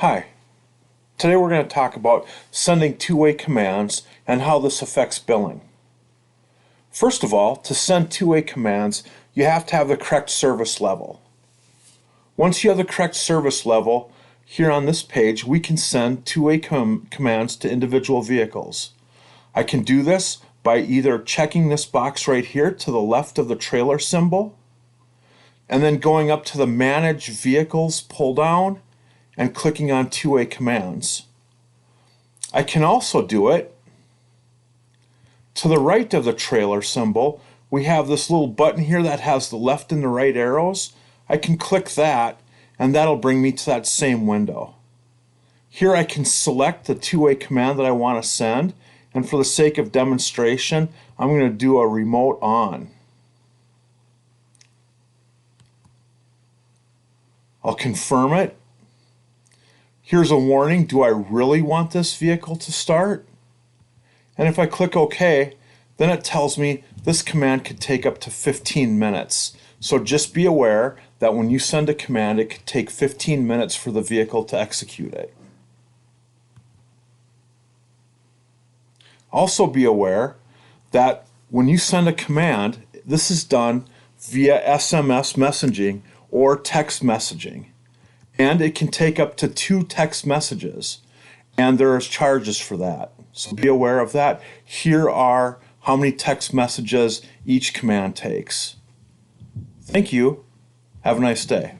Hi, today we're going to talk about sending two-way commands and how this affects billing. First of all, to send two-way commands, you have to have the correct service level. Once you have the correct service level, here on this page, we can send two-way commands to individual vehicles. I can do this by either checking this box right here to the left of the trailer symbol, and then going up to the Manage Vehicles pull down and clicking on two-way commands. I can also do it to the right of the trailer symbol. We have this little button here that has the left and the right arrows. I can click that and that'll bring me to that same window. Here I can select the two-way command that I want to send, and for the sake of demonstration I'm going to do a remote on. I'll confirm it. Here's a warning, do I really want this vehicle to start? And if I click OK, then it tells me this command could take up to 15 minutes. So just be aware that when you send a command, it could take 15 minutes for the vehicle to execute it. Also be aware that when you send a command, this is done via SMS messaging or text messaging. And it can take up to 2 text messages, and there is charges for that. So be aware of that. Here are how many text messages each command takes. Thank you. Have a nice day.